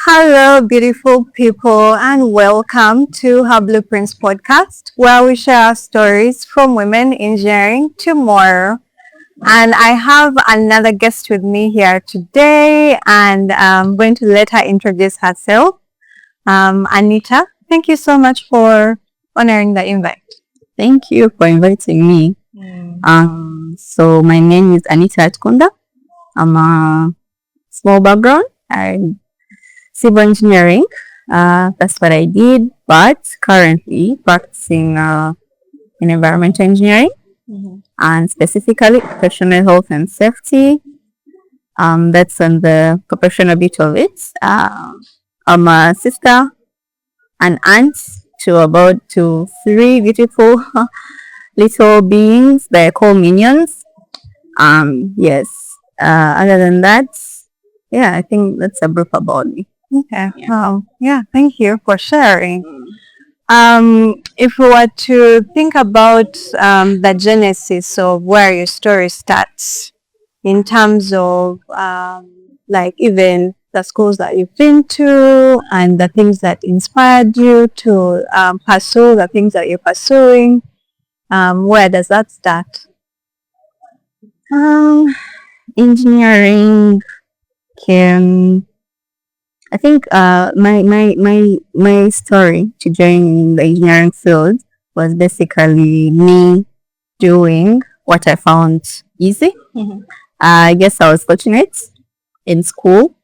Hello, beautiful people, and welcome to Her Blueprints podcast, where we share our stories from women engineering tomorrow. And I have another guest with me here today, and I'm going to let her introduce herself. Anita, thank you so much for honoring the invite. Thank you for inviting me. So my name is Anita Atukunda. I'm a small background. I civil engineering. That's what I did, but currently practicing in environmental engineering and specifically professional health and safety. That's on the professional bit of it. I'm a sister, an aunt to three beautiful little beings that I call minions. Yes. Other than that, yeah, I think that's a brief about me. Okay. Thank you for sharing. If we were to think about the genesis of where your story starts in terms of like even the schools that you've been to and the things that inspired you to pursue the things that you're pursuing, where does that start? Engineering can I think my story to join the engineering field was basically me doing what I found easy. I guess I was fortunate in school.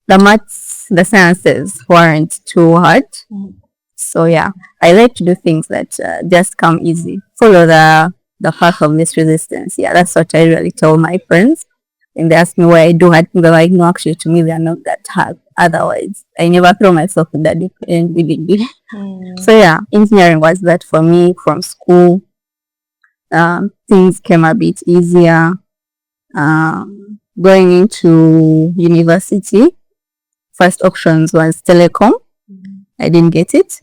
The maths, the sciences weren't too hard. So yeah, I like to do things that just come easy. Follow the path of least resistance. Yeah, that's what I really tell my friends. And they ask me why I do hard things. I'm like, no, actually, to me, they are not that hard. Otherwise, I never throw myself in that deep end. So yeah, engineering was that for me from school. Things came a bit easier. Going into university, first options was telecom. I didn't get it.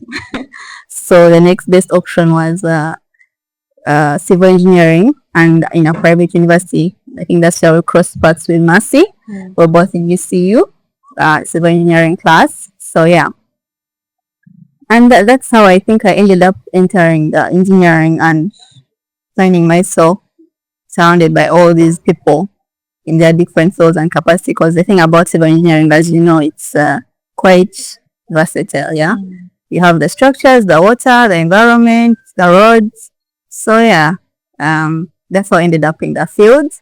So the next best option was civil engineering, and in a private university. I think that's where we crossed paths with Mercy. We're both in UCU, civil engineering class. So yeah. And that's how I think I ended up entering the engineering and finding myself surrounded by all these people in their different fields and capacity. Because the thing about civil engineering, as you know, it's quite versatile. Yeah. You have the structures, the water, the environment, the roads. So yeah, that's how I ended up in the field.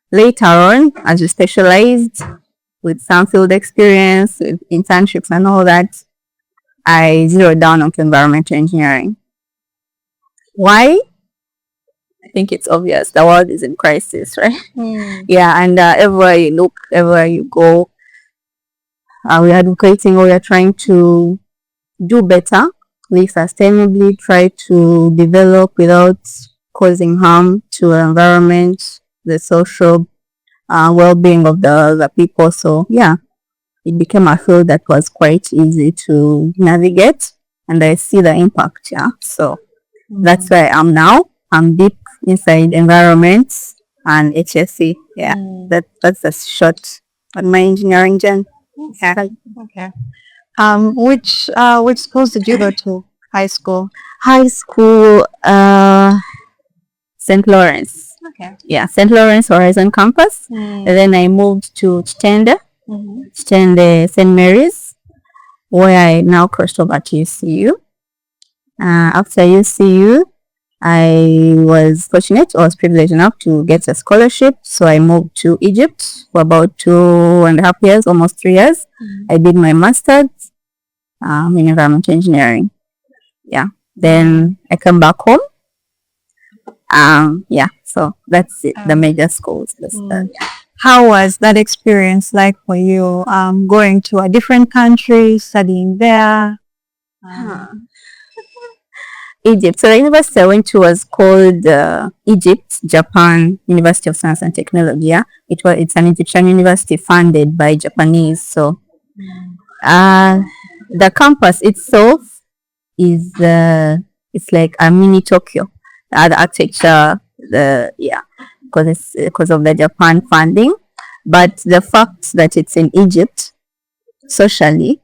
Later on, as we specialized with some field experience, with internships and all that, I zeroed down onto environmental engineering. Why? I think it's obvious. The world is in crisis, right? Yeah, and everywhere you look, everywhere you go, we're advocating or we're trying to do better, live sustainably, try to develop without causing harm to the environment, the social well-being of the people. So yeah, it became a field that was quite easy to navigate, and I see the impact. Yeah, so that's where I am now. I'm deep inside environments and HSE. Yeah, that's a short on my engineering journey. Okay. Which schools did you go to? High school. High school, St. Lawrence. Okay. Yeah, St. Lawrence Horizon Campus. And then I moved to Chitende, St. Mary's, where I now crossed over to UCU. After UCU, I was privileged enough to get a scholarship. So I moved to Egypt for about 2.5 years, almost 3 years. I did my master's in environmental engineering. Yeah. Then I come back home. So that's it, the major schools. How was that experience like for you, going to a different country, studying there? Egypt. So the university I went to was called Egypt, Japan University of Science and Technology. Yeah? It's an Egyptian university funded by Japanese. So the campus itself is it's like a mini Tokyo. The architecture, because of the Japan funding. But the fact that it's in Egypt, socially,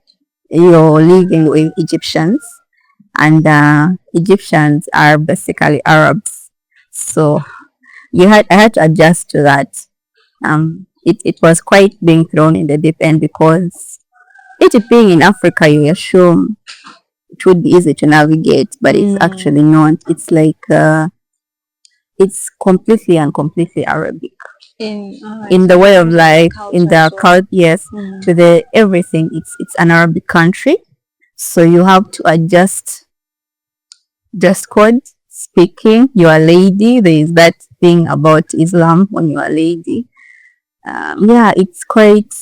you're living with Egyptians, and Egyptians are basically Arabs. So I had to adjust to that. It was quite being thrown in the deep end because Egypt being in Africa, you assume it would be easy to navigate, but it's actually not. It's like it's completely and completely Arabic in the way of life, in the culture. Yes, to the everything. It's an Arabic country, so you have to adjust dress code, speaking. You're a lady. There is that thing about Islam when you're a lady. Yeah, it's quite.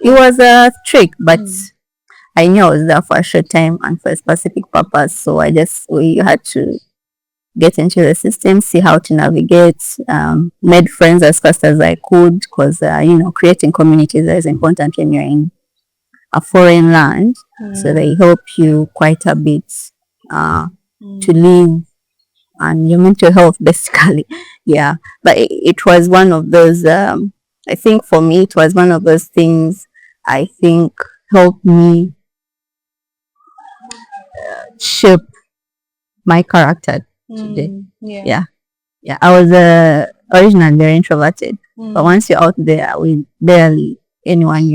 It was a trick, but I knew I was there for a short time and for a specific purpose. So we had to get into the system, see how to navigate, made friends as fast as I could because, creating communities is important when you're in a foreign land. So they help you quite a bit to live and your mental health, basically. Yeah. But it was one of those, I think for me, it was one of those things I think helped me shape my character today. Yeah. I was originally very introverted, but once you're out there with barely anyone,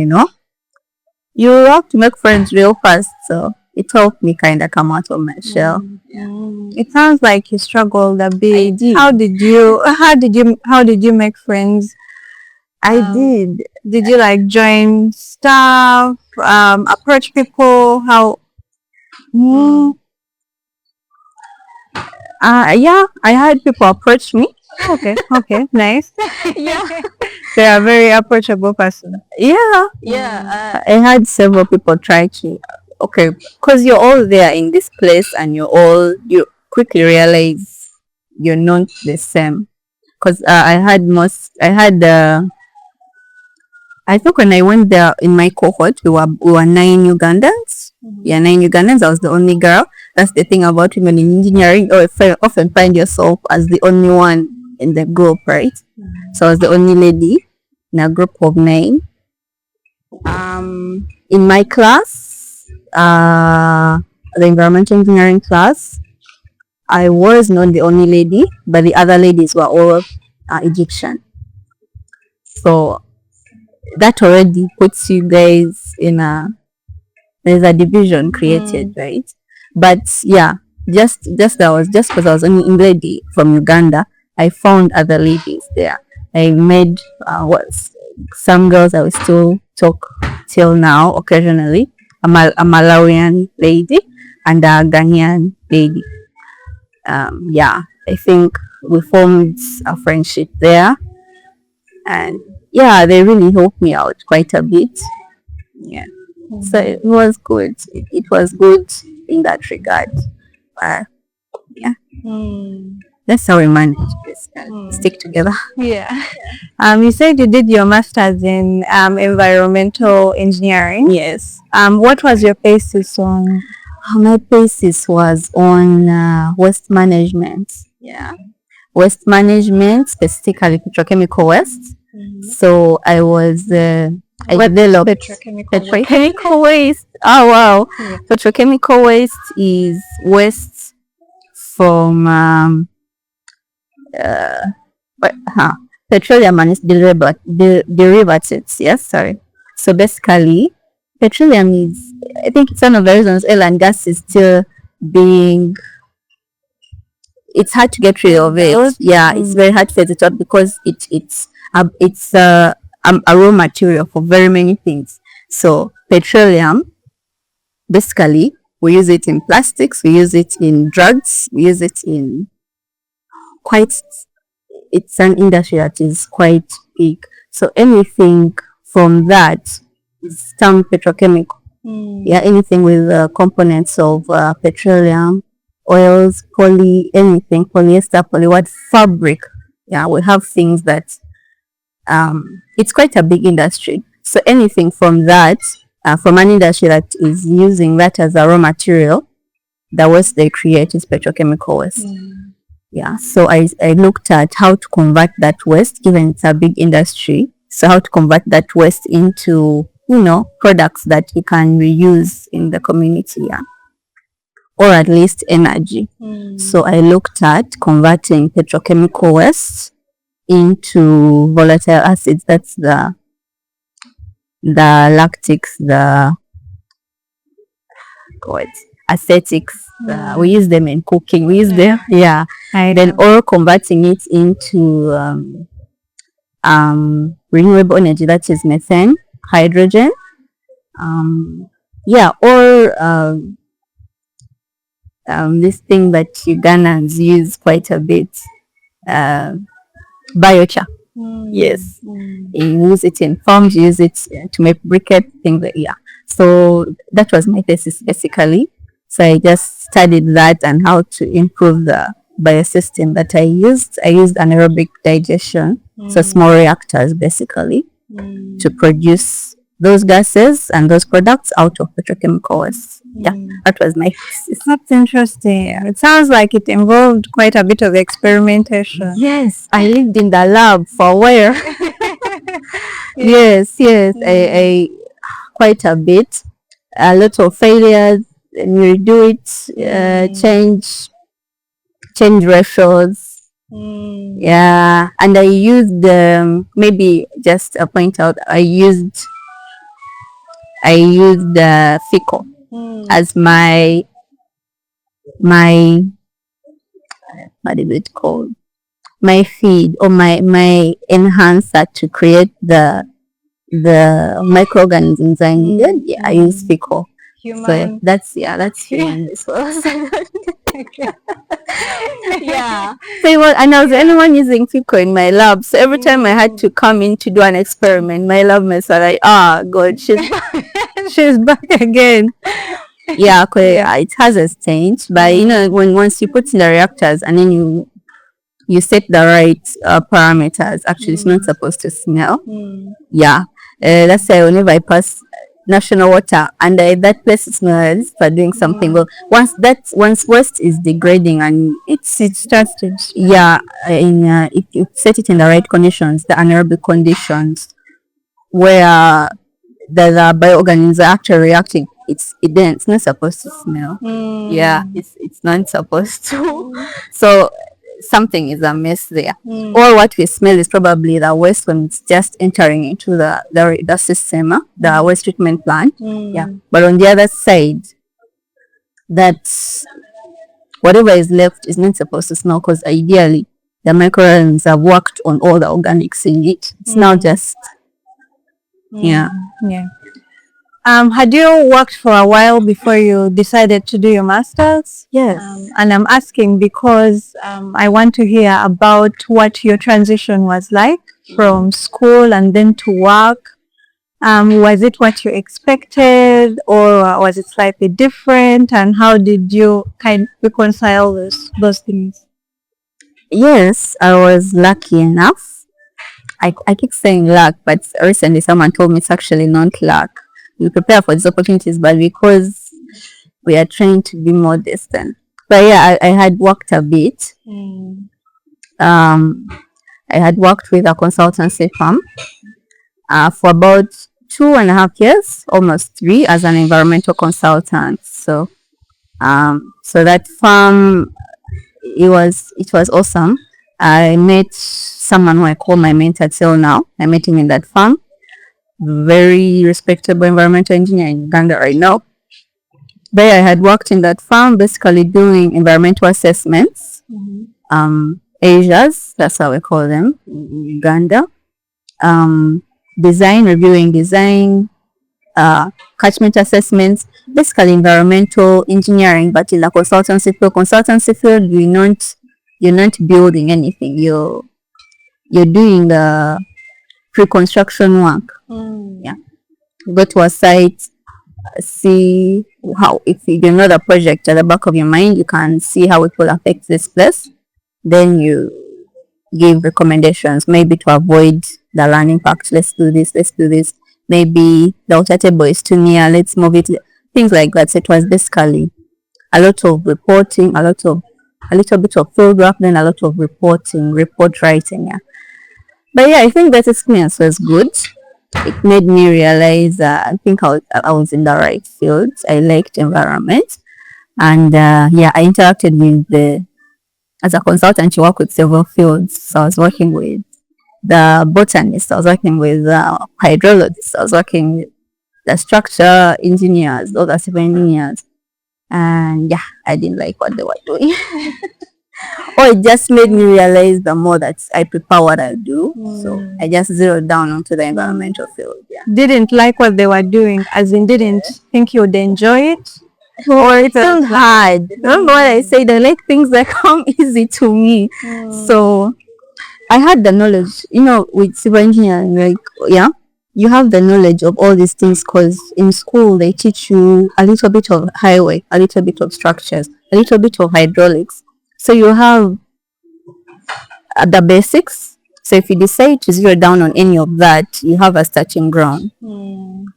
you have to make friends real fast. So it helped me kind of come out of my shell. It sounds like you struggled a bit. I did. How did you make friends? I did. Did you like join staff, approach people? How? Yeah, I had people approach me. Okay, nice. Yeah. They are very approachable person. Yeah. I had several people try to, okay, because you're all there in this place and you quickly realize you're not the same. Because I think when I went there in my cohort, we were 9 Ugandans. Yeah, 9 Ugandans. I was the only girl. That's the thing about women in engineering. You often find yourself as the only one in the group, right? So I was the only lady in a group of 9. In my class, the environmental engineering class, I was not the only lady, but the other ladies were all Egyptian. So that already puts you guys there's a division created, right? But yeah, just because I was only in lady from Uganda, I found other ladies there. I made some girls I will still talk till now occasionally. A Malawian lady and a Ghanaian lady. Yeah, I think we formed a friendship there, and yeah, they really helped me out quite a bit. Yeah. So it was good. It was good in that regard. Yeah. That's how we manage this. Stick together. Yeah. You said you did your master's in environmental engineering. Yes. What was your thesis on? My thesis was on waste management. Yeah. Waste management, specifically petrochemical waste. So I developed petrochemical waste. Oh wow! Yeah. Petrochemical waste is waste from petroleum and its derivatives. Yes, sorry. So basically, petroleum is, I think it's one of the reasons oil and gas is still being. It's hard to get rid of it. Yeah, it's very hard to get it out because it's a raw material for very many things. So petroleum, basically, we use it in plastics, we use it in drugs, we use it in it's an industry that is quite big. So anything from that is termed petrochemical. Yeah, anything with components of petroleum, oils, anything, polyester, fabric. Yeah, we have things that it's quite a big industry. So anything from that, from an industry that is using that as a raw material, the waste they create is petrochemical waste. Yeah, so I looked at how to convert that waste, given it's a big industry. So how to convert that waste into, products that you can reuse in the community, yeah, or at least energy. So I looked at converting petrochemical waste into volatile acids. That's the lactics, the what, acetics. We use them in cooking. We use them, yeah. Then or converting it into renewable energy, that is methane, hydrogen, yeah, or this thing that Ugandans use quite a bit, biochar. Yes, you use it in farms, you use it to make briquette, things like, yeah. So that was my thesis basically. So I just studied that and how to improve the biosystem that I used. I used anaerobic digestion, so small reactors basically, to produce those gases and those products out of petrochemical waste. Yeah, that was my thesis. That's interesting. It sounds like it involved quite a bit of experimentation. Yes, I lived in the lab for a while. Yes, I quite a bit. A lot of failures, and you do it, change ratios. Yeah, and I used maybe just a point out. I used FICO as my what is it called? My feed or my enhancer to create the microorganisms I needed. Yeah, I use FICO. Human. So that's human as well. Yeah. So and I was the only one using FICO in my lab. So every time I had to come in to do an experiment, my lab mates were like, God, she's she's back again. Yeah, it has changed. But once you put in the reactors and then you set the right parameters, actually it's not supposed to smell. Yeah. That's why whenever I pass national water and that place smells for doing something. Well, once waste is degrading and it starts to, yeah, if you set it in the right conditions, the anaerobic conditions where the bioorganisms are actually reacting, it's not supposed to smell. Yeah, it's not supposed to. So something is amiss there. Or what we smell is probably the waste when it's just entering into the system, the waste treatment plant. Yeah. But on the other side, that's whatever is left is not supposed to smell, because ideally the microorganisms have worked on all the organics in it. It's now just yeah. Had you worked for a while before you decided to do your master's? Yes. And I'm asking because I want to hear about what your transition was like from school and then to work. Was it what you expected, or was it slightly different? And how did you kind of reconcile those things? Yes, I was lucky enough. I keep saying luck, but recently someone told me it's actually not luck. We prepare for these opportunities, but because we are trained to be more distant. But yeah, I had worked a bit. I had worked with a consultancy firm for about 2.5 years, almost 3, as an environmental consultant. So that firm, it was awesome. I met someone who I call my mentor till now. I met him in that firm. Very respectable environmental engineer in Uganda right now. There I had worked in that firm, basically doing environmental assessments, Asias, that's how we call them in Uganda. Reviewing design, catchment assessments, basically environmental engineering, but in the consultancy field, you're not building anything. You're doing the pre-construction work. Yeah. Go to a site, see how, if you know the project at the back of your mind, you can see how it will affect this place. Then you give recommendations, maybe to avoid the land impact. Let's do this. Maybe the water table is too near, let's move it. Things like that. So it was basically a lot of reporting, a little bit of field work, then a lot of report writing. Yeah. But yeah, I think that experience was good. It made me realize, I think I was in the right field. I liked environment. And yeah, I interacted with as a consultant, you work with several fields. So I was working with the botanist, I was working with hydrologists, I was working with the structure engineers, all the civil engineers. And yeah, I didn't like what they were doing. Or it just made me realize the more that I prefer what I do. So I just zeroed down onto the environmental field. Yeah. Didn't like what they were doing, as in didn't think you would enjoy it? Or it felt hard. Remember what I said? I like things that come easy to me. So I had the knowledge, with civil engineering, like, yeah, you have the knowledge of all these things because in school they teach you a little bit of highway, a little bit of structures, a little bit of hydraulics. So you have the basics. So if you decide to zero down on any of that, you have a starting ground.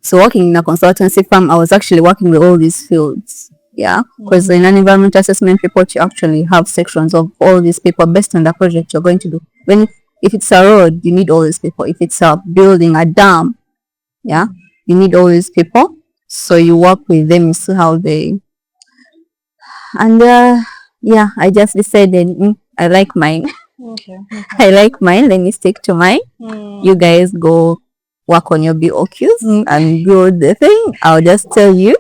So working in a consultancy firm, I was actually working with all these fields. Yeah, because in an environmental assessment report, you actually have sections of all these people based on the project you're going to do. If it's a road, you need all these people. If it's a building, a dam, yeah, you need all these people. So you work with them, you see how they. And yeah, I just decided I like mine. Okay. I like mine. Let me stick to mine. You guys go work on your BOQs and build the thing. I'll just tell you.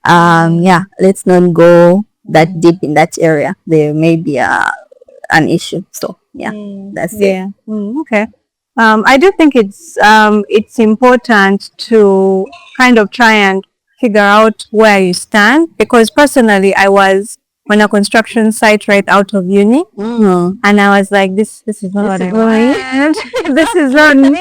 Yeah, let's not go that deep in that area. There may be an issue. So yeah, that's it. Okay. I do think it's important to kind of try and figure out where you stand, because personally I was on a construction site right out of uni, and I was like, this is not what I want. This is not me.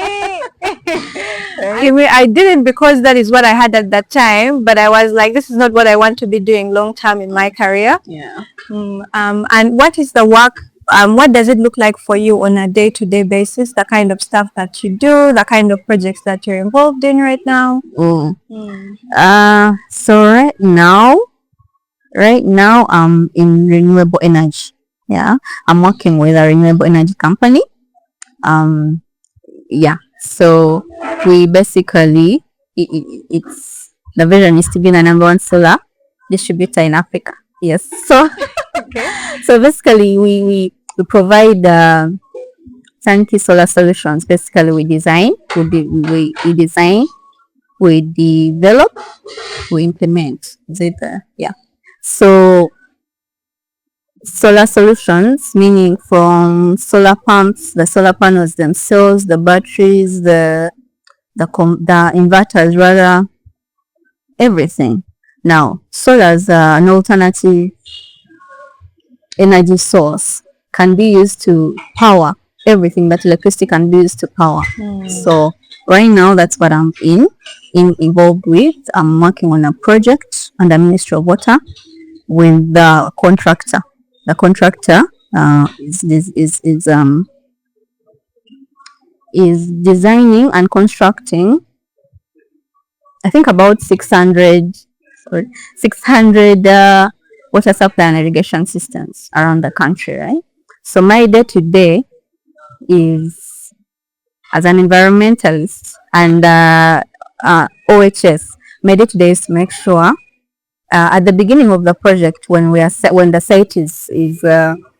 I didn't because that is what I had at that time, but I was like, this is not what I want to be doing long term in my career. Yeah. And what is the work? What does it look like for you on a day-to-day basis? The kind of stuff that you do, the kind of projects that you're involved in right now. So right now I'm in renewable energy. Yeah, I'm working with a renewable energy company. Yeah, so we basically it's the vision is to be the number one solar distributor in Africa. Yes, so so basically we provide turnkey solar solutions. Basically, we design, we design, we develop, we implement. Yeah. So solar solutions, meaning from solar pumps, the solar panels themselves, the batteries, the inverters, rather, everything. Now, solar is an alternative energy source, can be used to power everything that electricity can be used to power. So right now that's what I'm involved with. I'm working on a project under Ministry of Water with the contractor. The contractor is designing and constructing, I think, about 600 water supply and irrigation systems around the country, right? So my day to day is, as an environmentalist and OHS, my day to day is to make sure at the beginning of the project, when the site is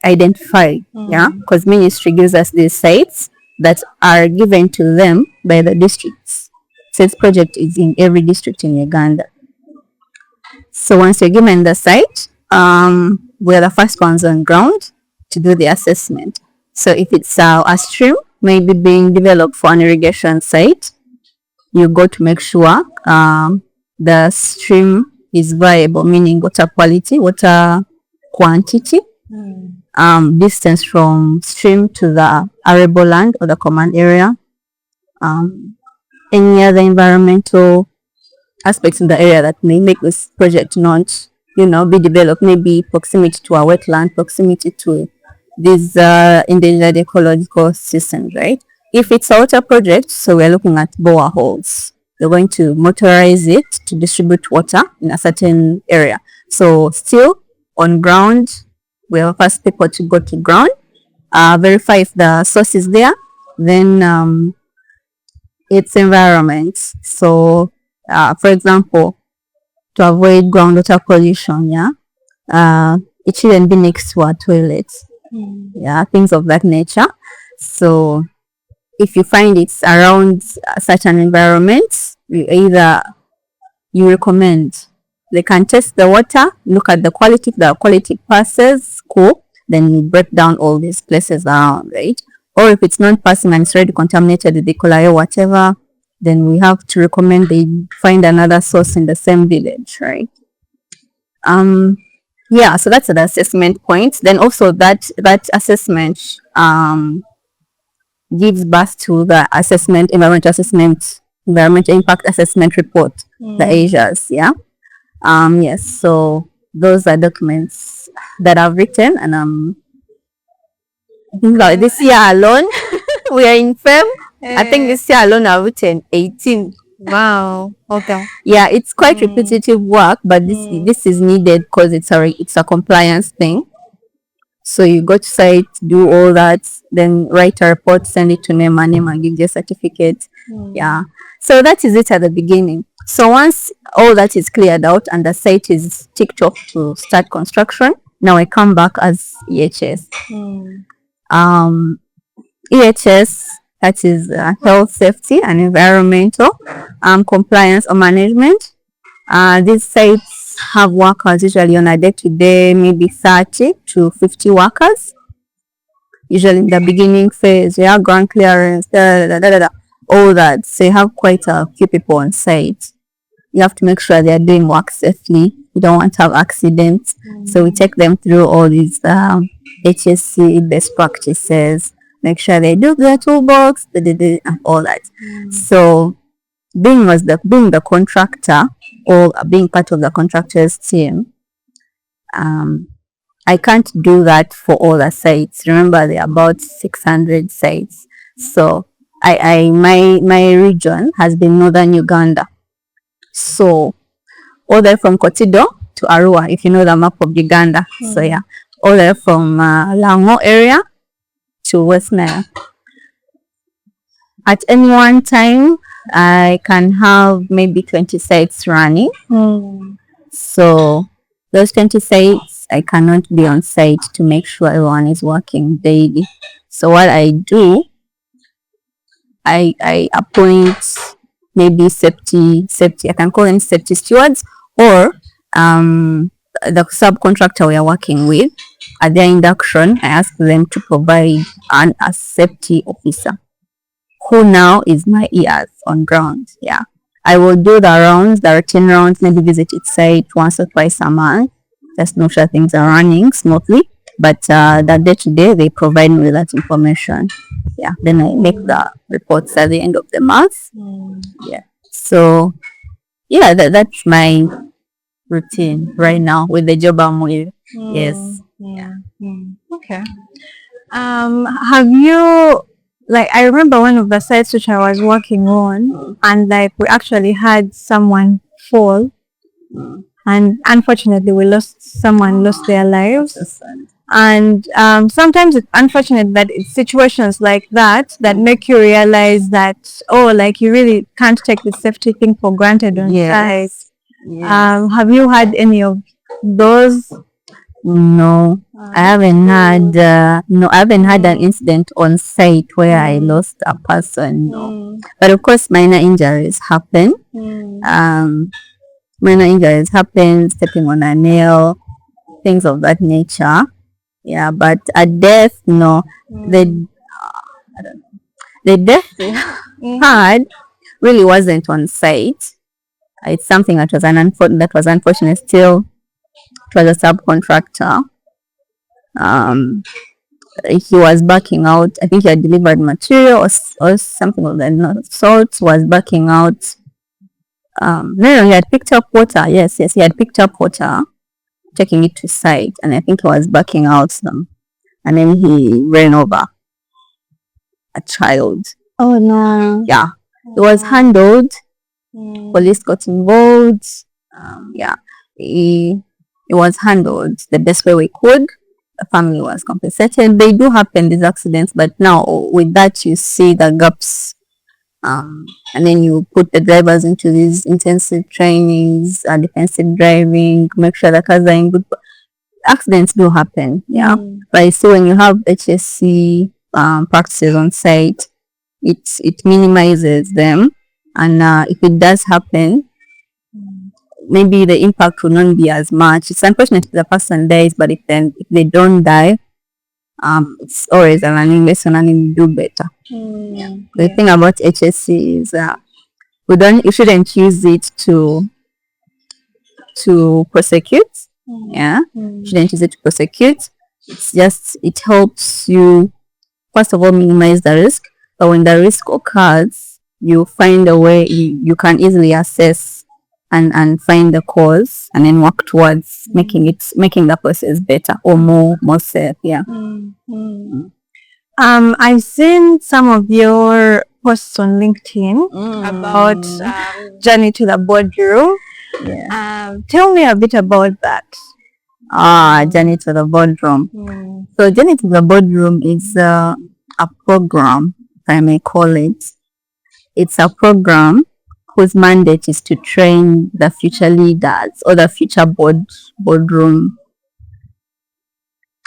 identified, yeah, because ministry gives us these sites that are given to them by the districts. So this project is in every district in Uganda. So once you're given the site, we're the first ones on ground to do the assessment. So if it's a stream maybe being developed for an irrigation site, you go to make sure the stream is viable, meaning water quality, water quantity, distance from stream to the arable land or the command area, any other environmental aspects in the area that may make this project not, be developed, maybe proximity to a wetland, proximity to these endangered ecological systems, right? If it's a water project, so we're looking at boreholes. They're going to motorize it to distribute water in a certain area. So still on ground, we're first people to go to ground, verify if the source is there, Then its environment. So, for example, to avoid groundwater pollution, it shouldn't be next to a toilet. Things of that nature. So, if you find it's around certain environments, you recommend they can test the water, look at the quality. If the quality passes, cool. Then you break down all these places around, right? Or if it's not passing and it's already contaminated with E. coli or whatever, then we have to recommend they find another source in the same village, right? So that's the assessment point. Then also that assessment gives birth to the environmental impact assessment report, the Asias, yes. So those are documents that I've written, and I think that this year alone, we are in Feb. I think this year alone I've written 18. Wow. Okay. Yeah, it's quite repetitive work, but this is needed because it's a compliance thing. So you go to site, do all that, then write a report, send it to NEMA and give you a certificate. Yeah. So that is it at the beginning. So once all that is cleared out and the site is ticked off to start construction, now I come back as EHS. EHS, that is health, safety, and environmental compliance or management. These sites have workers usually on a day-to-day, maybe 30 to 50 workers. Usually in the beginning phase, ground clearance, all that. So you have quite a few people on site. You have to make sure they are doing work safely. You don't want to have accidents. So we take them through all these HSC best practices, make sure they do their toolbox, and all that. So being the contractor or being part of the contractor's team, I can't do that for all the sites. Remember, there are about 600 sites. So my region has been Northern Uganda. So all the way from Kotido to Arua, if you know the map of Uganda. So all the way from Lango area to West Nile. At any one time, I can have maybe 20 sites running. So those 20 sites, I cannot be on site to make sure everyone is working daily. So what I do, I appoint maybe safety, I can call them safety stewards, or the subcontractor we are working with. At their induction, I ask them to provide a safety officer, who now is my ears on ground. I will do the rounds, the routine rounds, maybe visit its site once or twice a month, just make sure things are running smoothly. But the day-to-day, they provide me with that information. Then I make the reports at the end of the month. So that's my routine right now with the job I'm with. Yes. Okay. Have you, like, I remember one of the sites which I was working on, and like we actually had someone fall, and unfortunately someone lost their lives. And sometimes it's unfortunate that it's situations like that make you realize that, like, you really can't take the safety thing for granted on site. Have you had any of those? No, I haven't had an incident on site where I lost a person. No, but of course minor injuries happen. Minor injuries happen, stepping on a nail, things of that nature. But a death, no. The death had really wasn't on site. It's something that was unfortunate. Still, it was a subcontractor. He was backing out. I think he had delivered material or something of that sort. Was backing out. No, he had picked up water. Yes, he had picked up water, taking it to site, and I think he was backing out some, and then he ran over a child. Oh no! It was handled. Police got involved. It was handled the best way we could. the family was compensated. They do happen, these accidents, but now with that you see the gaps. And then you put the drivers into these intensive trainings, defensive driving, make sure the cars are in good. Accidents do happen, yeah. But so when you have HSC practices on site, it minimizes them, and if it does happen, maybe the impact will not be as much. It's unfortunate if the person dies, but if they don't die, it's always a learning lesson and you do better. Yeah. The thing about HSC is you shouldn't use it to prosecute. Yeah. You shouldn't use it to prosecute. It's just, it helps you first of all minimize the risk, but when the risk occurs, you find a way you can easily assess and find the cause and then work towards making the process better or more safe. Yeah. I've seen some of your posts on LinkedIn about journey to the boardroom. Yeah. Tell me a bit about that. Journey to the boardroom. So Journey to the Boardroom is a program, if I may call it. It's a program whose mandate is to train the future leaders or the future boardroom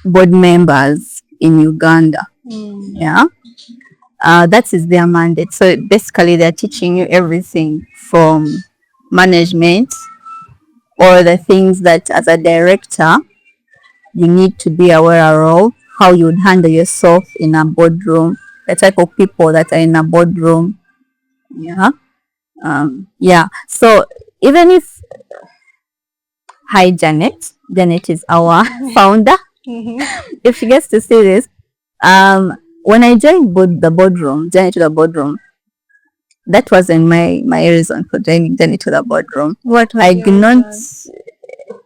board members in Uganda. Yeah. That is their mandate. So basically they're teaching you everything from management or the things that as a director you need to be aware of, how you would handle yourself in a boardroom, the type of people that are in a boardroom. Yeah. Yeah. So even if, hi Janet is our founder. If she gets to see this, when I joined the boardroom, Journey to the Boardroom, that wasn't my reason for joining Journey to the Boardroom. What was I did not.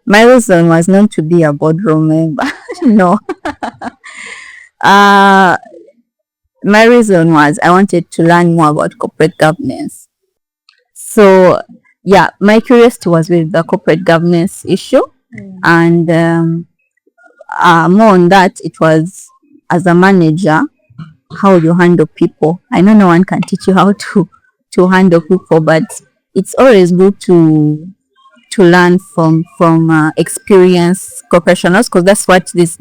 My reason was not to be a boardroom member. No. My reason was I wanted to learn more about corporate governance. So yeah, my curiosity was with the corporate governance issue, and more on that, it was as a manager, how you handle people. I know no one can teach you how to handle people, but it's always good to learn from experienced professionals, because that's what this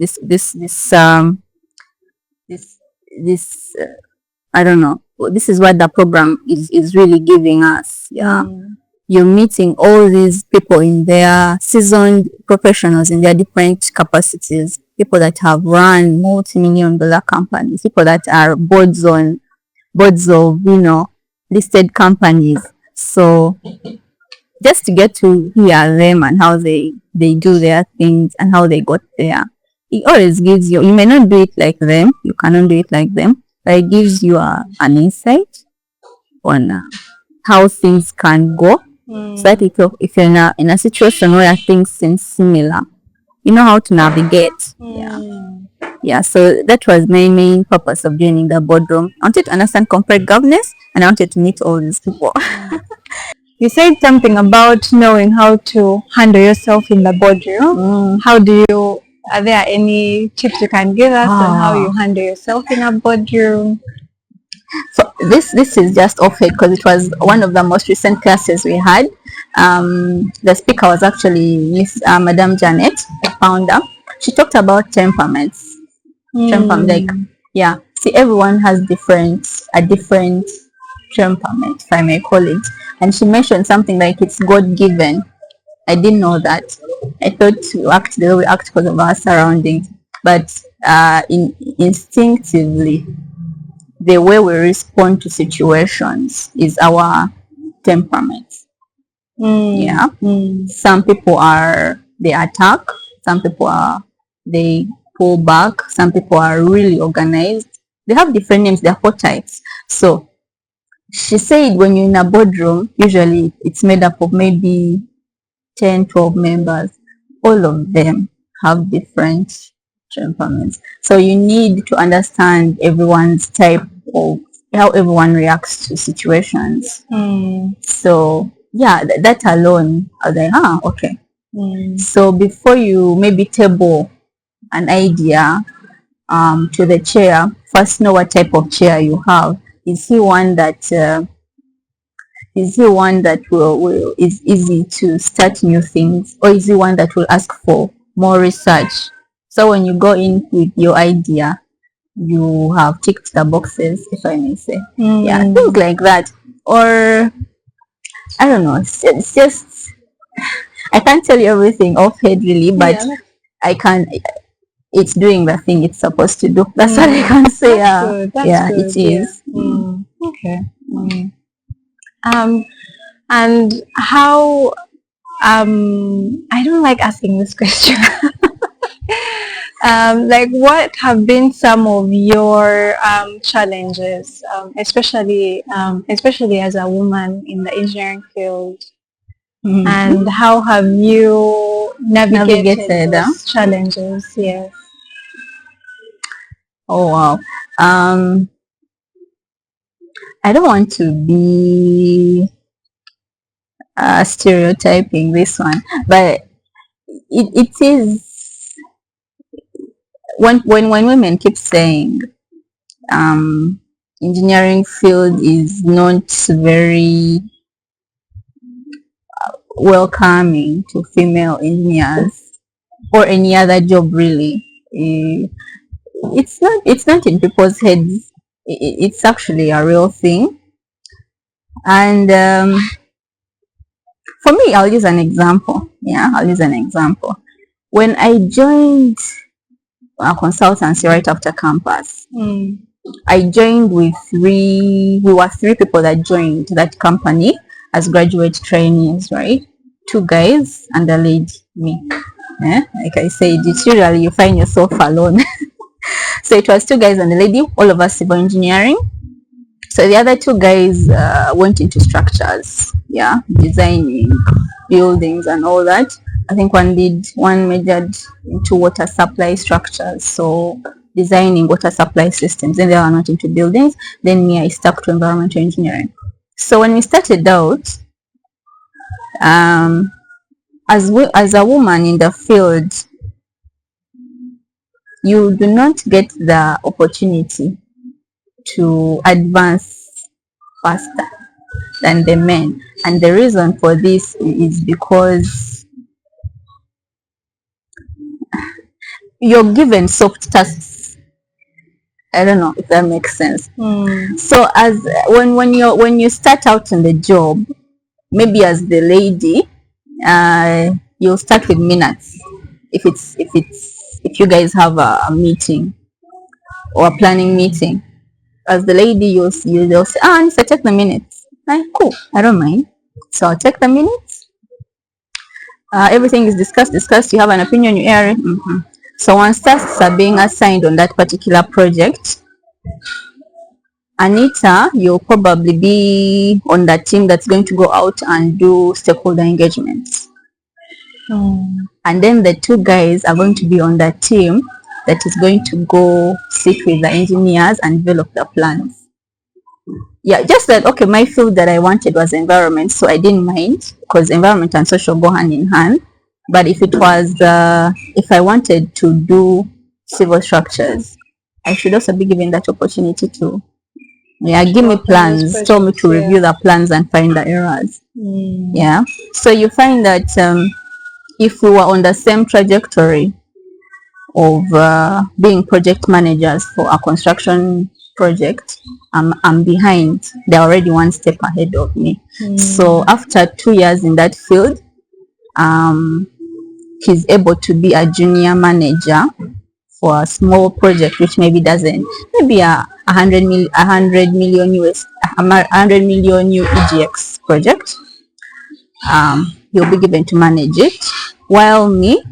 I don't know, this is what the program is really giving us. Yeah. You're meeting all these people in their seasoned professionals in their different capacities, people that have run multi-million-dollar companies, people that are boards of listed companies. So just to get to hear them and how they do their things and how they got there, it always gives you may not do it like them, you cannot do it like them, but it gives you an insight on how things can go. So that if you're in a situation where things seem similar, you know how to navigate. Yeah. So that was my main purpose of joining the boardroom. I wanted to understand corporate governance and I wanted to meet all these people. You said something about knowing how to handle yourself in the boardroom. Are there any tips you can give us on how you handle yourself in a boardroom? So this is just off it because it was one of the most recent classes we had. The speaker was actually Miss Madam Janet, the founder. She talked about temperaments. Temperament, yeah. See, everyone has a different temperament, if I may call it. And she mentioned something like it's God-given. I didn't know that. I thought we act the way we act because of our surroundings, but instinctively, the way we respond to situations is our temperament. Yeah. Some people they attack. Some people they pull back. Some people are really organized. They have different names. They're 4 types. So she said when you're in a boardroom, usually it's made up of maybe 10, 12 members. All of them have different temperaments. So you need to understand everyone's type of how everyone reacts to situations. So yeah, that alone, I was like, okay. So before you maybe table an idea to the chair, first know what type of chair you have. Is he one that is easy to start new things, or is he one that will ask for more research? So when you go in with your idea, you have ticked the boxes, if I may say. Yeah, things like that. Or I don't know. It's just I can't tell you everything off head really, but I can. It's doing the thing it's supposed to do. That's what I can say. That's good. It is. Okay. And how I don't like asking this question. Like, what have been some of your challenges, especially as a woman in the engineering field, and how have you navigated those challenges? Yes. Oh wow. I don't want to be stereotyping this one, but it is when women keep saying engineering field is not very welcoming to female engineers or any other job really. It's not in people's heads. It's actually a real thing. And for me, I'll use an example. When I joined a consultancy right after campus, I joined we were three people that joined that company as graduate trainees, right? Two guys and a lady, me. Like I said, it's usually you find yourself alone. So it was two guys and a lady, all of us civil engineering. So the other two guys went into structures, designing buildings and all that. I think one majored into water supply structures, so designing water supply systems, and they are not into buildings. Then me, I stuck to environmental engineering. So when we started out, as a woman in the field, you do not get the opportunity to advance faster than the men. And the reason for this is because you're given soft tasks. I don't know if that makes sense. So as when you start out in the job, maybe as the lady, you'll start with minutes. If you guys have a meeting or a planning meeting, as the lady, they'll say, Anita, take the minutes. Like, cool, I don't mind. So I'll take the minutes. Everything is discussed. You have an opinion, you air it. So once tasks are being assigned on that particular project, Anita, you'll probably be on that team that's going to go out and do stakeholder engagements. And then the two guys are going to be on that team that is going to go sit with the engineers and develop the plans. Yeah, just that, okay, my field that I wanted was environment, so I didn't mind because environment and social go hand in hand. But if it was, if I wanted to do civil structures, I should also be given that opportunity to, give me plans, tell me to review the plans and find the errors. Yeah, so you find that if we were on the same trajectory of being project managers for a construction project, I'm behind. They're already one step ahead of me. So after 2 years in that field, he's able to be a junior manager for a small project which maybe doesn't, maybe a 100 million UEGX project. He'll be given to manage it, while me,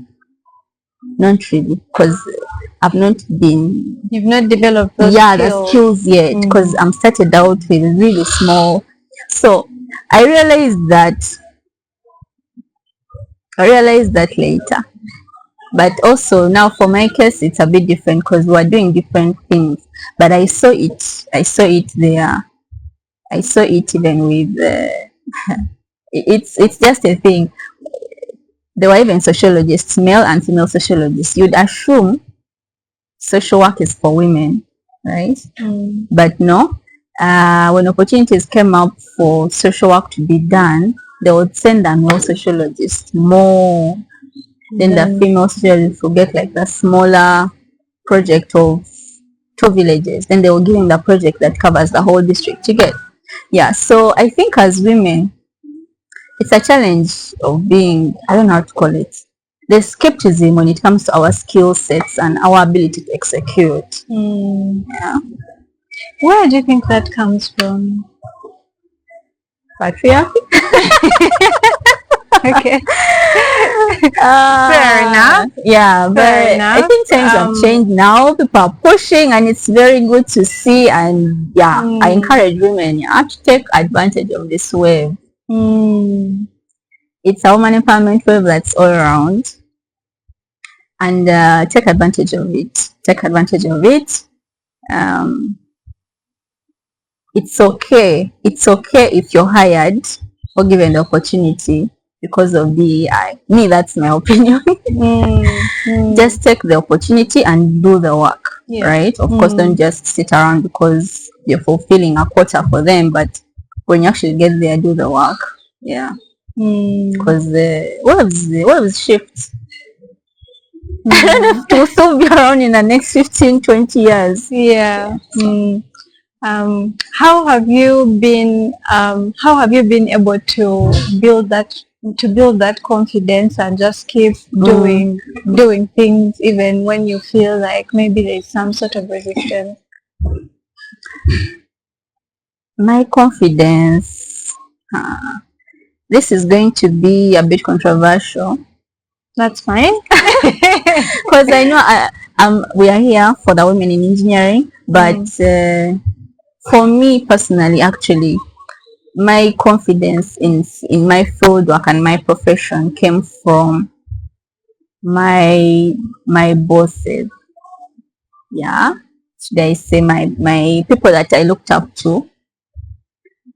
not really, because I've not been. You've not developed those skills. The skills yet, because I'm started out with really small. So I realized that later. But also now for my case, it's a bit different because we're doing different things. But I saw it there. I saw it even with. It's just a thing. There were even sociologists, male and female sociologists. You'd assume social work is for women, right? Mm. But no, when opportunities came up for social work to be done, they would send a male sociologist more. Then the female sociologist will get like the smaller project of 2 villages. Then they will give him the project that covers the whole district. You get? Yeah. So I think as women, it's a challenge of being, I don't know how to call it. There's skepticism when it comes to our skill sets and our ability to execute. Mm. Yeah. Where do you think that comes from? Patriarchy. Okay. Fair enough. Yeah, but Fair I enough. think things have changed now. People are pushing, and it's very good to see. And yeah, I encourage women to take advantage of this wave. Mm. It's a woman empowerment wave that's all around, and take advantage of it. Take advantage of it. It's okay. It's okay if you're hired or given the opportunity because of DEI. Me, that's my opinion. Just take the opportunity and do the work, right? Of course, don't just sit around because you're fulfilling a quota for them, but when you actually get there, do the work. Yeah. Because the waves shift. I don't know if it will still be around in the next 15, 20 years. Yeah. How have you been able to build that confidence and just keep doing things even when you feel like maybe there's some sort of resistance? My confidence, this is going to be a bit controversial. That's fine. Because I know we are here for the women in engineering, but for me personally, actually, my confidence in my field work and my profession came from my bosses. Yeah, should I say my people that I looked up to.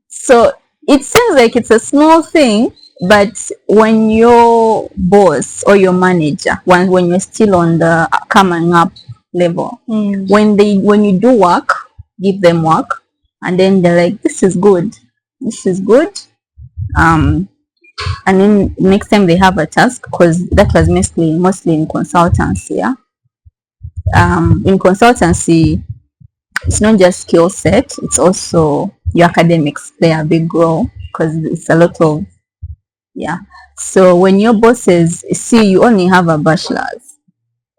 So it seems like it's a small thing, but when your boss or your manager, when you're still on the coming up level, when you do work, give them work, and then they're like, this is good, and then next time they have a task, because that was mostly in consultancy. Yeah. In consultancy, it's not just skill set, it's also your academics play a big role, because it's a lot of, yeah. So when your bosses see you only have a bachelor's,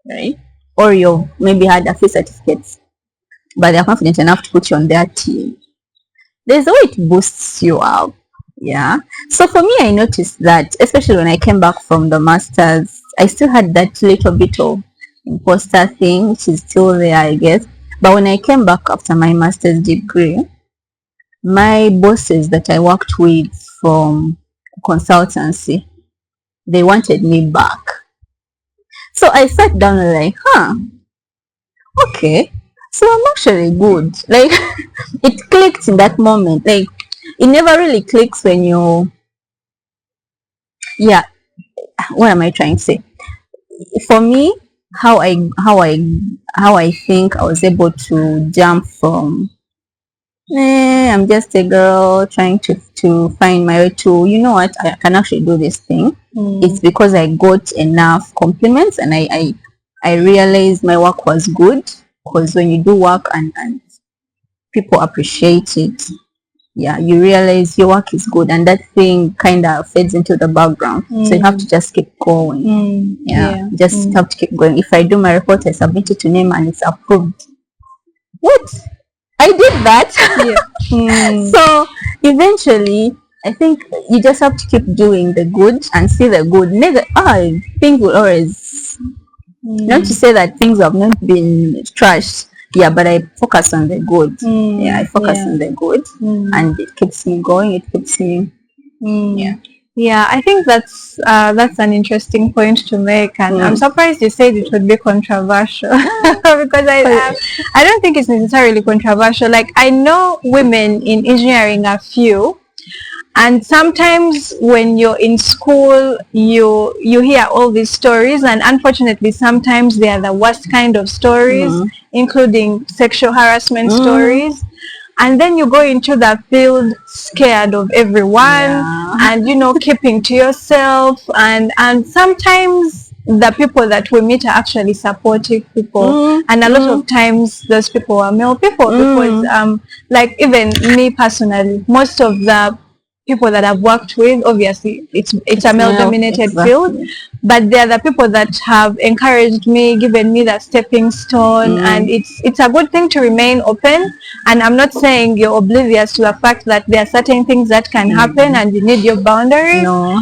right, or you maybe had a few certificates, but they're confident enough to put you on their team, there's a way it boosts you up. Yeah. So for me, I noticed that, especially when I came back from the masters, I still had that little bit of imposter thing, which is still there, I guess. But when I came back after my master's degree, my bosses that I worked with from consultancy, they wanted me back. So I sat down and like, okay, so I'm actually good. Like, it clicked in that moment. Like, it never really clicks when you, yeah, what am I trying to say? For me, how I think I was able to jump from I'm just a girl trying to find my way to, you know what, I can actually do this thing. It's because I got enough compliments, and I realized my work was good, because when you do work and people appreciate it, yeah, you realize your work is good, and that thing kind of fades into the background. So you have to just keep going. Just have to keep going. If I do my report, I submit it to NAME and it's approved. What? I did that. So eventually, I think you just have to keep doing the good and see the good. Things will always, not to say that things have not been trashed, yeah, but I focus on the good. I focus on the good, and it keeps me going. It keeps me, Yeah, I think that's an interesting point to make, and I'm surprised you said it would be controversial because I don't think it's necessarily controversial. Like, I know women in engineering are few, And sometimes when you're in school, you hear all these stories, and unfortunately sometimes they are the worst kind of stories, including sexual harassment stories. And then you go into the field scared of everyone, and keeping to yourself, and sometimes the people that we meet are actually supportive people, and a lot of times those people are male people, because like even me personally, most of the people that I've worked with, obviously it's a male dominated field, but they're the people that have encouraged me, given me that stepping stone, and it's a good thing to remain open. And I'm not saying you're oblivious to the fact that there are certain things that can happen and you need your boundaries. No.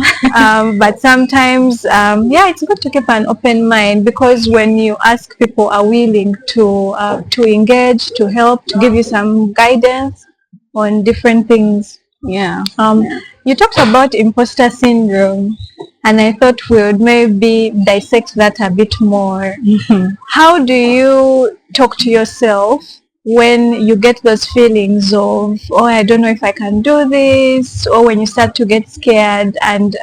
But sometimes it's good to keep an open mind, because when you ask, people are willing to engage, to help, to give you some guidance on different things. You talked about imposter syndrome, and I thought we would maybe dissect that a bit more. How do you talk to yourself when you get those feelings of, oh, I don't know if I can do this, or when you start to get scared, and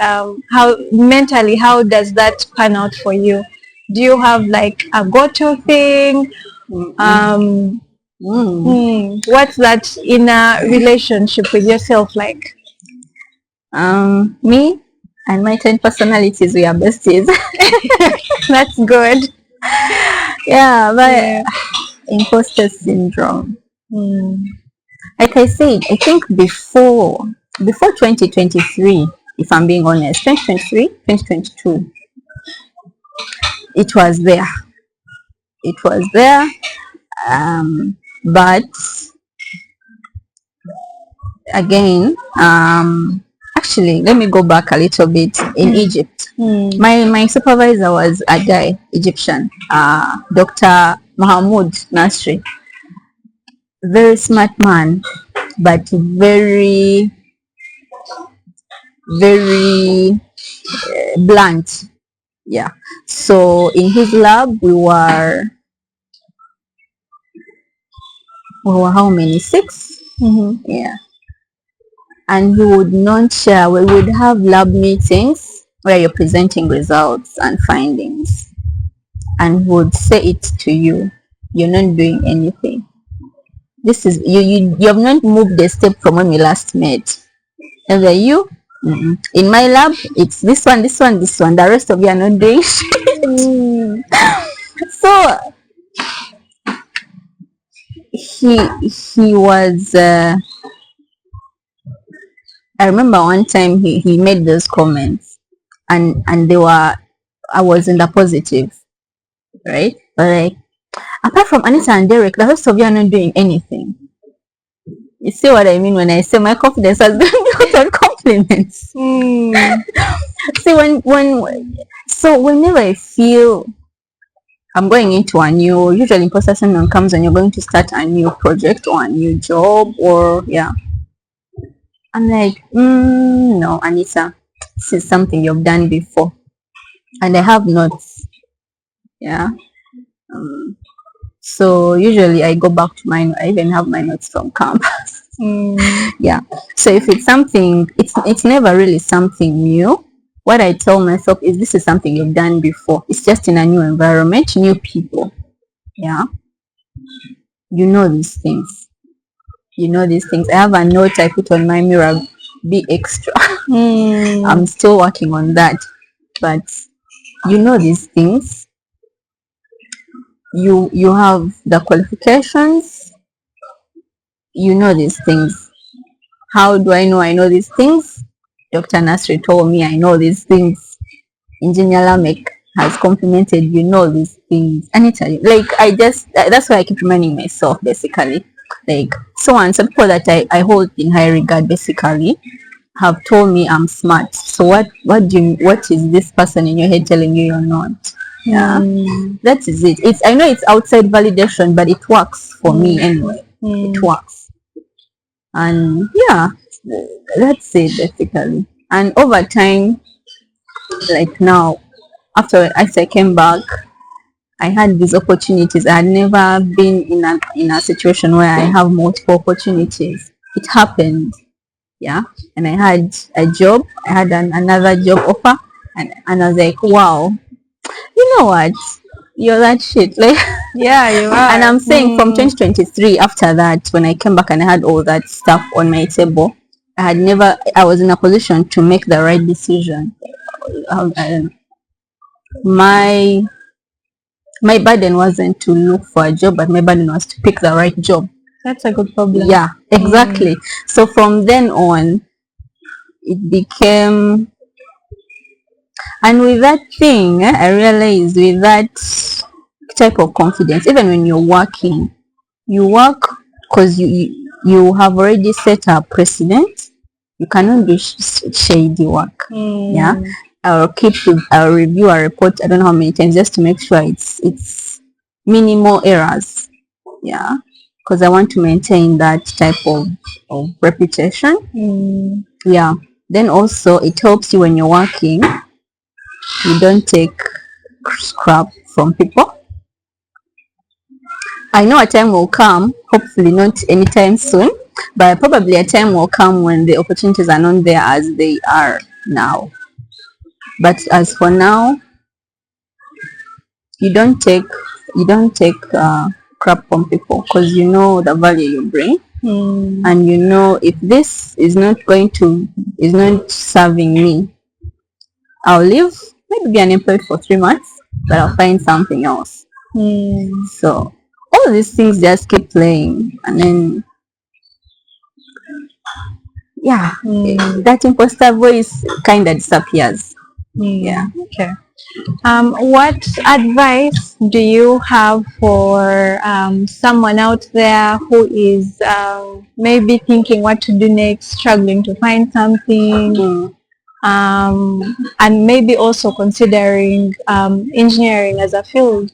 how mentally, how does that pan out for you? Do you have like a go-to thing? What's that inner relationship with yourself like? Me and my 10 personalities, we are besties. That's good. But imposter syndrome. Like I said, I think before 2023, if I'm being honest, 2023, 2022, it was there. But again, actually, let me go back a little bit. In Egypt, my supervisor was a guy, Egyptian, Dr. Mahmoud Nasri. Very smart man, but very blunt. So in his lab, we were how many? 6. And we would not share. We would have lab meetings where you're presenting results and findings, and would say it to you, you're not doing anything. This is you have not moved a step from when we last met. And then you in my lab, it's this one, the rest of you are not doing shit. So he was I remember one time he made those comments, and I was in the positive, right? But like, apart from Anita and Derek, the rest of you are not doing anything. You see what I mean when I say my confidence has been built on compliments. See, whenever I feel I'm going into usually imposter syndrome comes when you're going to start a new project or a new job, or I'm like, no, Anita, this is something you've done before, and I have notes. So usually I go back to I even have my notes from campus. So if it's something, it's never really something new. What I tell myself is, this is something you've done before. It's just in a new environment, new people. You know these things. I have a note I put on my mirror, be extra. I'm still working on that, but you know these things. You have the qualifications. You know these things. How do I know these things? Dr. Nasri told me I know these things. Engineer Lamek has complimented, you know these things. Anita, that's why I keep reminding myself, basically. Some people that I hold in high regard, basically, have told me I'm smart. So what is this person in your head telling you you're not? That is it. I know it's outside validation, but it works for me anyway. It works. And that's it, basically. And over time, like now, after I came back, I had these opportunities. I had never been in a situation where I have multiple opportunities. It happened. Yeah, and I had a job. I had another job offer, and I was like, wow, you know what? You're that shit. Like, Yeah, you are. and I'm saying from 2023, after that, when I came back and I had all that stuff on my table, I was in a position to make the right decision. My my burden wasn't to look for a job, but my burden was to pick the right job. That's a good problem. Yeah, exactly. So from then on, it became, and with that thing, I realized with that type of confidence, even when you're working, you work because you have already set a precedent. You cannot do shady work. Yeah, I'll review a report, I don't know how many times, just to make sure it's minimal errors. Yeah, because I want to maintain that type of reputation. Yeah, then also it helps you when you're working. You don't take crap from people. I know a time will come, hopefully not anytime soon, but probably a time will come when the opportunities are not there as they are now. But as for now, you don't take crap from people, because you know the value you bring, and you know if this is not serving me, I'll leave, maybe be unemployed for 3 months, but I'll find something else. So all these things just keep playing, and then that imposter voice kind of disappears. Yeah. Okay. What advice do you have for someone out there who is maybe thinking what to do next, struggling to find something, and maybe also considering engineering as a field?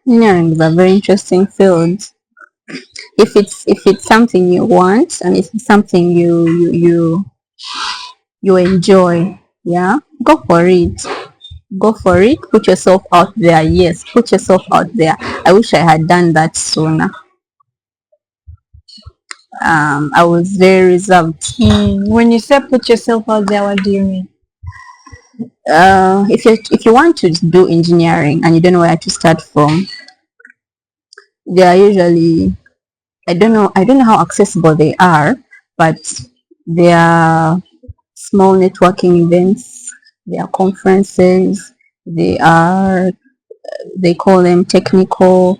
Engineering is a very interesting field. If it's something you want, and if it's something you enjoy, yeah, go for it. Go for it. Put yourself out there. Yes, put yourself out there. I wish I had done that sooner. I was very reserved. When you say put yourself out there, what do you mean? If you want to do engineering and you don't know where to start from, they are usually, I don't know how accessible they are, but they are small networking events, they are conferences, they call them technical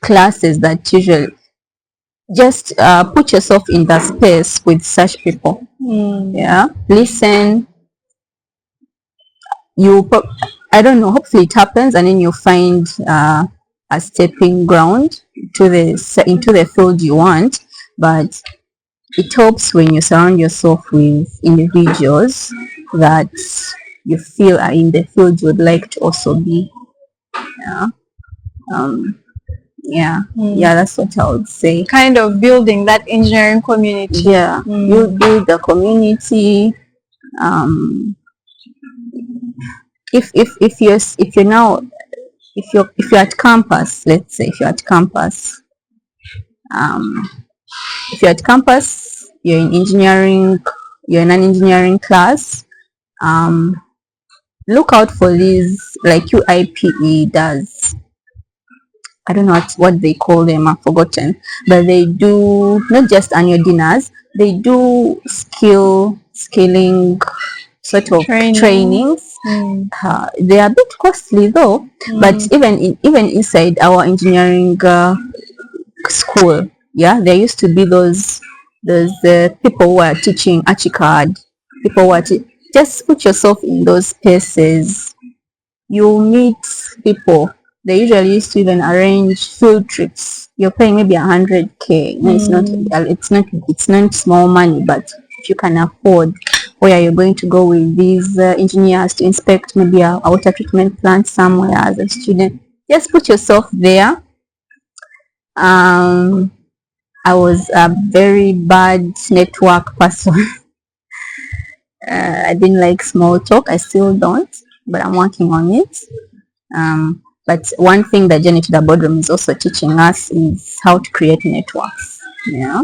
classes that usually just put yourself in that space with such people. Yeah, listen. I don't know, hopefully it happens, and then you find a stepping ground into the field you want. But it helps when you surround yourself with individuals that you feel are in the field you would like to also be. Yeah. Yeah, that's what I would say. Kind of building that engineering community. Yeah, you build the community. If you're at campus, let's say if you're at campus, you're in engineering, you're in an engineering class, look out for these, like UIPE does. I don't know what they call them, I've forgotten, but they do not just annual dinners, they do scaling sort of trainings. They are a bit costly though, but even inside our engineering school, yeah, there used to be those people who are teaching Archicad, people who are just put yourself in those spaces. You'll meet people. They usually used to even arrange field trips. You're paying maybe 100K. No, it's not small money, but if you can afford, where you're going to go with these engineers to inspect maybe a water treatment plant somewhere as a student, just put yourself there. I was a very bad network person. I didn't like small talk. I still don't, but I'm working on it. But one thing that Journey to the Boardroom is also teaching us is how to create networks. Yeah.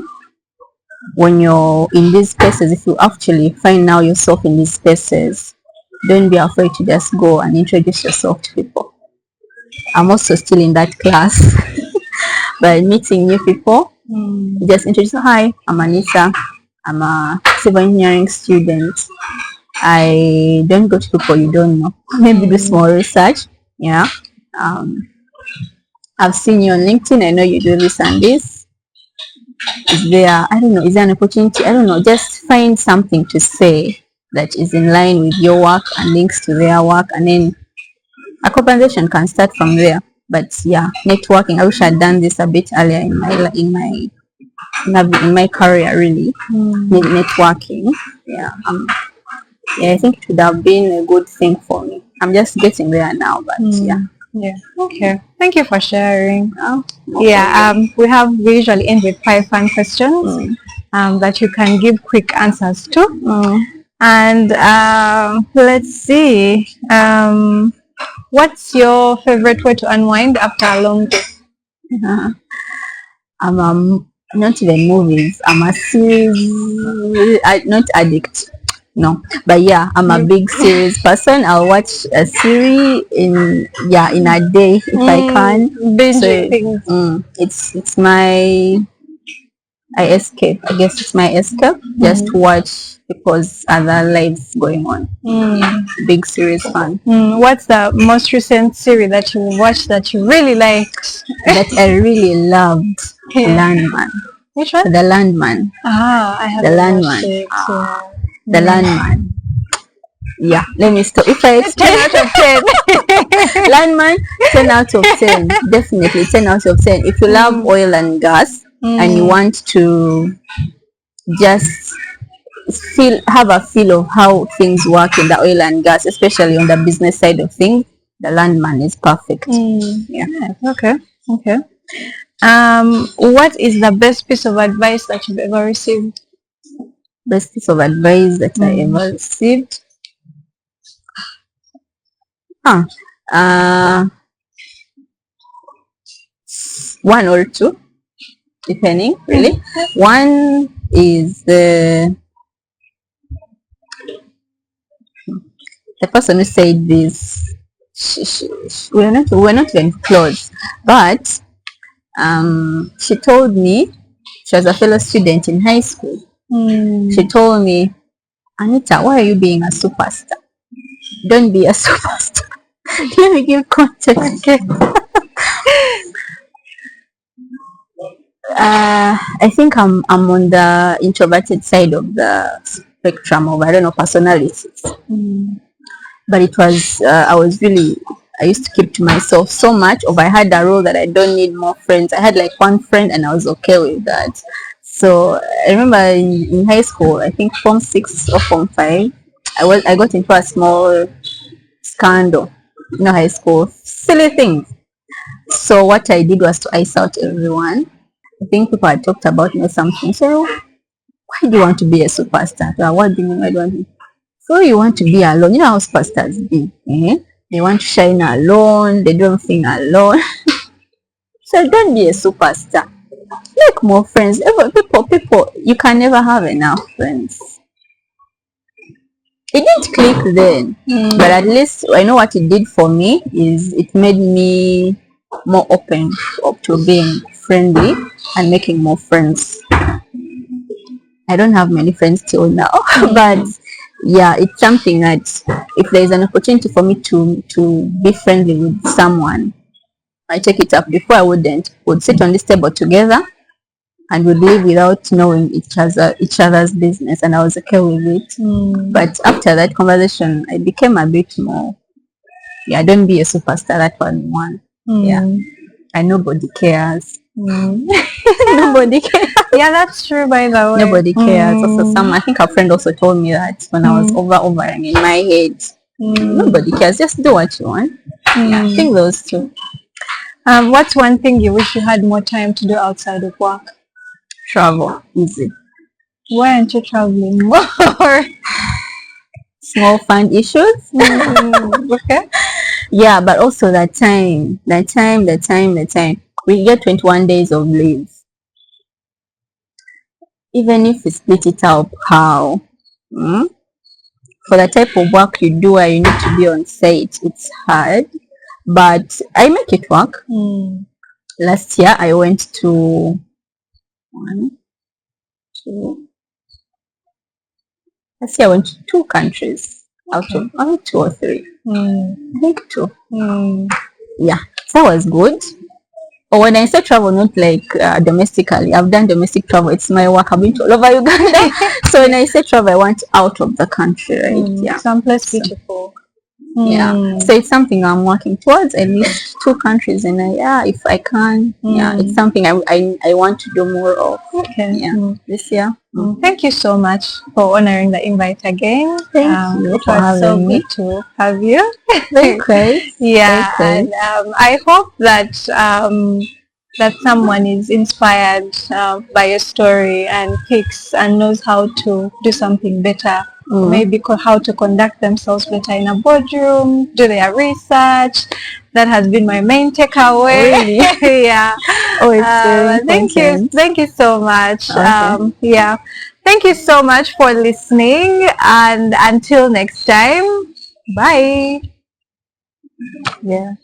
When you're in these spaces, if you actually find now yourself in these spaces, don't be afraid to just go and introduce yourself to people. I'm also still in that class, but meeting new people, just introduce, hi, I'm Anita. I'm a civil engineering student. I don't go to people you don't know. Maybe do small research. Yeah. Um, I've seen you on LinkedIn. I know you do this and this. Is there, I don't know, is there an opportunity? I don't know. Just find something to say that is in line with your work and links to their work, and then a conversation can start from there. But yeah, networking. I wish I'd done this a bit earlier in my career. Really, networking. Yeah, yeah, I think it would have been a good thing for me. I'm just getting there now, but yeah. Yeah. Okay. Thank you for sharing. No Yeah. We usually end with 5 fun questions that you can give quick answers to. And let's see. What's your favorite way to unwind after a long day? I'm not even movies. I'm a series. Not addict. No, but yeah, I'm a big series person. I'll watch a series in a day if I can. Binge It's my escape. I guess it's my escape. Just watch people's other lives going on. Big series fan. What's the most recent series that you watched that you really liked? That I really loved? Landman. Which one? The Landman. I have The Landman. The Landman. Yeah, let me stop. If I explain 10 out of 10. Landman, 10 out of 10. Definitely 10 out of 10. If you love oil and gas and you want to just have a feel of how things work in the oil and gas, especially on the business side of things, the Landman is perfect. Yeah. Okay. What is the best piece of advice that you've ever received? Best piece of advice that I ever received? One or two, depending, really. One is the person who said this. We're not even close, but she told me, she was a fellow student in high school. She told me, Anita, why are you being a superstar? Don't be a superstar. Let me give context. I think I'm on the introverted side of the spectrum of, I don't know, personalities. But it was I used to keep to myself so much. I had a rule that I don't need more friends. I had like one friend and I was okay with that. So I remember in high school, I think form 6 or form 5, I got into a small scandal. High school, silly things. So what I did was to ice out everyone. I think people had talked about me or something. So why do you want to be a superstar? What do you mean? Why do you want to? So you want to be alone. You know how superstars be. They want to shine alone. They don't sing alone. So don't be a superstar. Make more friends. People, you can never have enough friends. It didn't click then, but at least I know what it did for me is it made me more open up to being friendly and making more friends. I don't have many friends till now, but yeah, it's something that if there is an opportunity for me to be friendly with someone, I take it up. Before I would sit on this table together and would live without knowing each other's business, and I was okay with it. But after that conversation, I became a bit more, don't be a superstar, that one. And nobody cares. Nobody cares. Yeah, that's true, by the way. Nobody cares. Also, I think a friend also told me that when I was over and in my head, nobody cares. Just do what you want. I think those two. What's one thing you wish you had more time to do outside of work? Travel. Easy. Why aren't you traveling more? Small fun issues. Okay. Yeah, but also the time. We get 21 days of leave. even if we split it up, how? Mm? For the type of work you do where you need to be on site, it's hard, but I make it work. Last year I went to one, two. Last year I went to 2 countries out of only 2 or 3. I think 2. Yeah, that was good. But when I say travel, not like domestically, I've done domestic travel. It's my work. I've been to all over Uganda. So when I say travel, I want out of the country, right? Yeah. Someplace beautiful. Yeah. So it's something I'm working towards, at least 2 countries in a year if I can. Yeah. It's something I want to do more of. Okay. Yeah. This year. Thank you so much for honoring the invite again. Thank you It for was so having me. good to have you. Very great. Yeah, Very great. and I hope that that someone is inspired by your story and picks and knows how to do something better. Maybe how to conduct themselves better in a boardroom, do their research. That has been my main takeaway. Really? Yeah. Oh, it's very important. Thank you so much. Okay. Yeah. Thank you so much for listening, and until next time, bye. Yeah.